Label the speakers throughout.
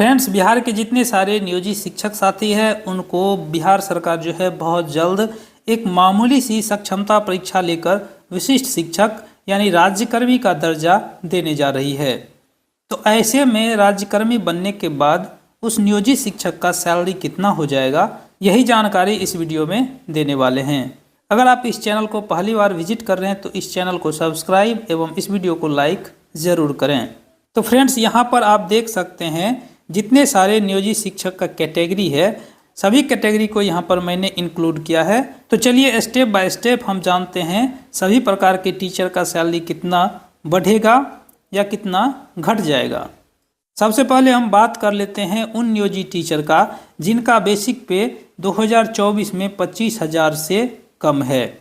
Speaker 1: Friends, Bihar के जितने सारे नियोजित शिक्षक साथी हैं उनको बिहार सरकार जो है बहुत जल्द एक मामूली सी सक्षमता परीक्षा लेकर विशिष्ट शिक्षक यानी राज्यकर्मी का दर्जा देने जा रही है। तो ऐसे में राज्यकर्मी बनने के बाद उस नियोजित शिक्षक का सैलरी कितना हो जाएगा, यही जानकारी इस वीडियो में देने वाले हैं। अगर आप इस चैनल को पहली बार विजिट कर रहे हैं तो इस चैनल को सब्सक्राइब एवं इस वीडियो को लाइक ज़रूर करें। तो फ्रेंड्स, यहाँ पर आप देख सकते हैं जितने सारे नियोजित शिक्षक का कैटेगरी है, सभी कैटेगरी को यहाँ पर मैंने इंक्लूड किया है। तो चलिए स्टेप बाय स्टेप हम जानते हैं सभी प्रकार के टीचर का सैलरी कितना बढ़ेगा या कितना घट जाएगा। सबसे पहले हम बात कर लेते हैं उन नियोजित टीचर का जिनका बेसिक पे 2024 में 25,000 से कम है।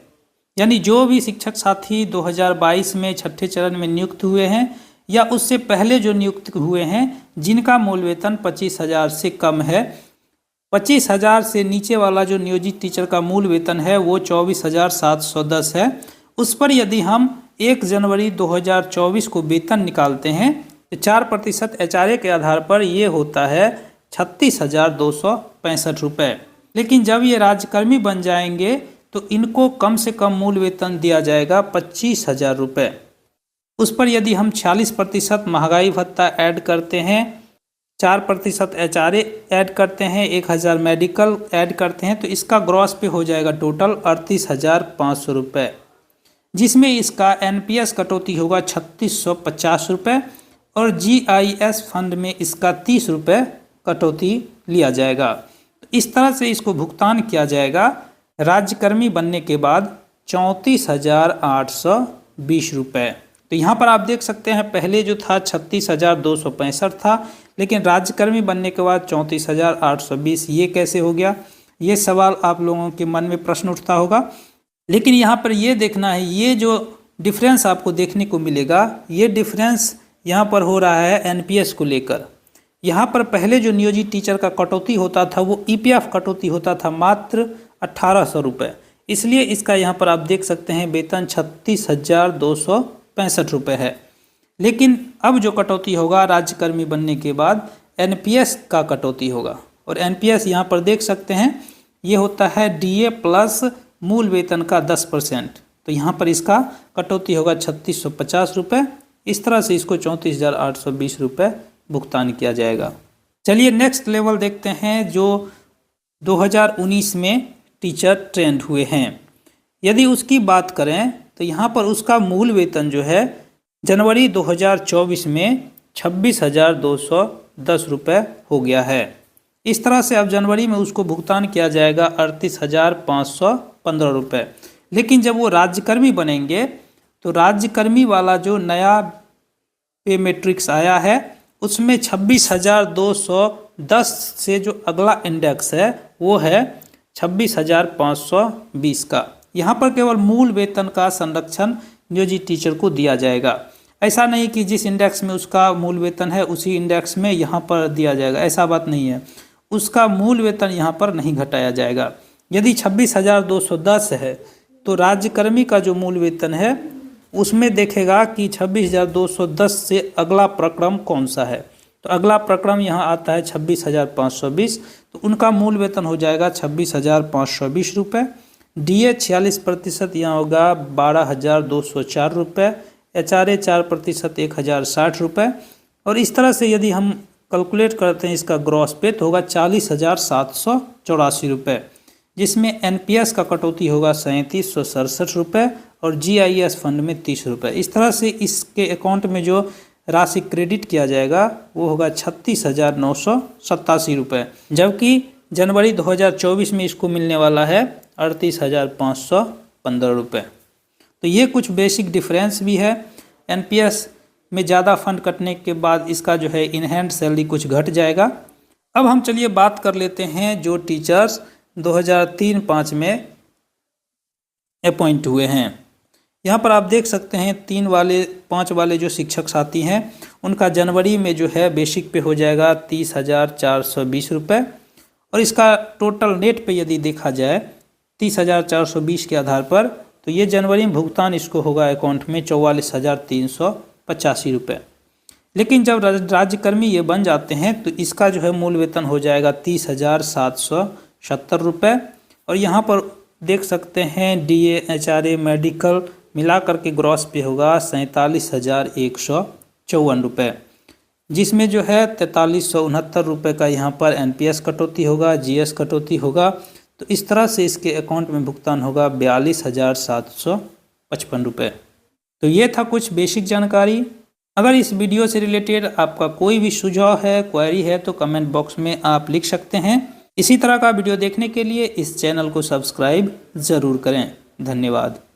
Speaker 1: यानी जो भी शिक्षक साथी 2022 में छठे चरण में नियुक्त हुए हैं या उससे पहले जो नियुक्त हुए हैं जिनका मूल वेतन 25,000 से कम है। 25,000 से नीचे वाला जो नियोजित टीचर का मूल वेतन है वो 24,710 है। उस पर यदि हम 1 जनवरी 2024 को वेतन निकालते हैं तो 4% HRA के आधार पर ये होता है 36,265 रुपये। लेकिन जब ये राज्यकर्मी बन जाएंगे तो इनको कम से कम मूल वेतन दिया जाएगा 25,000 रुपये। उस पर यदि हम 46% महंगाई भत्ता ऐड करते हैं, 4% HRA ऐड करते हैं, 1,000 मेडिकल ऐड करते हैं तो इसका ग्रॉस पे हो जाएगा टोटल 38,500 रुपये, जिसमें इसका NPS कटौती होगा 3650 रुपये और GIS फंड में इसका 30 रुपये कटौती लिया जाएगा। तो इस तरह से इसको भुगतान किया जाएगा राज्यकर्मी बनने के बाद 34,820 रुपये। तो यहाँ पर आप देख सकते हैं पहले जो था 36,265 था, लेकिन राज्यकर्मी बनने के बाद 34,820 ये कैसे हो गया, ये सवाल आप लोगों के मन में प्रश्न उठता होगा। लेकिन यहाँ पर ये देखना है, ये जो डिफरेंस आपको देखने को मिलेगा ये डिफरेंस यहाँ पर हो रहा है NPS को लेकर। यहाँ पर पहले जो नियोजित टीचर का कटौती होता था वो EPF कटौती होता था मात्र 1,800 रुपये, इसलिए इसका यहाँ पर आप देख सकते हैं वेतन 36,265 रुपये है। लेकिन अब जो कटौती होगा राज्यकर्मी बनने के बाद NPS का कटौती होगा और NPS यहाँ पर देख सकते हैं ये होता है DA प्लस मूल वेतन का 10%। तो यहाँ पर इसका कटौती होगा 3650 रुपये। इस तरह से इसको 34,820 रुपये भुगतान किया जाएगा। चलिए नेक्स्ट लेवल देखते हैं जो 2019 में टीचर ट्रेंड हुए हैं। यदि उसकी बात करें तो यहाँ पर उसका मूल वेतन जो है जनवरी 2024 में 26,210 रुपये हो गया है। इस तरह से अब जनवरी में उसको भुगतान किया जाएगा 38,515 रुपये। लेकिन जब वो राज्यकर्मी बनेंगे तो राज्यकर्मी वाला जो नया पे मैट्रिक्स आया है उसमें 26,210 से जो अगला इंडेक्स है वो है 26,520 का। यहाँ पर केवल मूल वेतन का संरक्षण नियोजित टीचर को दिया जाएगा। ऐसा नहीं कि जिस इंडेक्स में उसका मूल वेतन है उसी इंडेक्स में यहाँ पर दिया जाएगा, ऐसा बात नहीं है। उसका मूल वेतन यहाँ पर नहीं घटाया जाएगा। यदि 26,210 है तो राज्यकर्मी का जो मूल वेतन है उसमें देखेगा कि 26,210 से अगला प्रक्रम कौन सा है। तो अगला प्रक्रम यहाँ आता है 26,520, तो उनका मूल वेतन हो जाएगा 26,520 रुपये। DA 46% यहाँ होगा 12,204 रुपये, HRA 4% 1,060 रुपये। और इस तरह से यदि हम कैलकुलेट करते हैं इसका ग्रॉस पे तो होगा 40,784 रुपये, जिसमें NPS का कटौती होगा 3767 रुपये और GIS फंड में 30 रुपये। इस तरह से इसके अकाउंट में जो राशि क्रेडिट किया जाएगा वो होगा 36,987 रुपये, जबकि जनवरी 2024 में इसको मिलने वाला है 38,515 रुपये। तो ये कुछ बेसिक डिफरेंस भी है। NPS में ज़्यादा फंड कटने के बाद इसका जो है इन हैंड सैलरी कुछ घट जाएगा। अब हम चलिए बात कर लेते हैं जो टीचर्स 2003-05 में अपॉइंट हुए हैं। यहाँ पर आप देख सकते हैं 5 वाले जो शिक्षक साथी हैं उनका जनवरी में जो है बेसिक पे हो जाएगा 30,420 रुपये और इसका टोटल नेट पे यदि देखा जाए 30,420 के आधार पर तो ये जनवरी में भुगतान इसको होगा अकाउंट में 44,385 रुपये। लेकिन जब राज्यकर्मी ये बन जाते हैं तो इसका जो है मूल वेतन हो जाएगा 30,770 रुपये। और यहाँ पर देख सकते हैं DA HRA मेडिकल मिला करके ग्रॉस पे होगा 47,154 रुपये, जिसमें जो है 4369 रुपये का यहाँ पर NPS कटौती होगा, GS कटौती होगा। तो इस तरह से इसके अकाउंट में भुगतान होगा 42,755 रुपये। तो ये था कुछ बेसिक जानकारी। अगर इस वीडियो से रिलेटेड आपका कोई भी सुझाव है, क्वेरी है तो कमेंट बॉक्स में आप लिख सकते हैं। इसी तरह का वीडियो देखने के लिए इस चैनल को सब्सक्राइब ज़रूर करें। धन्यवाद।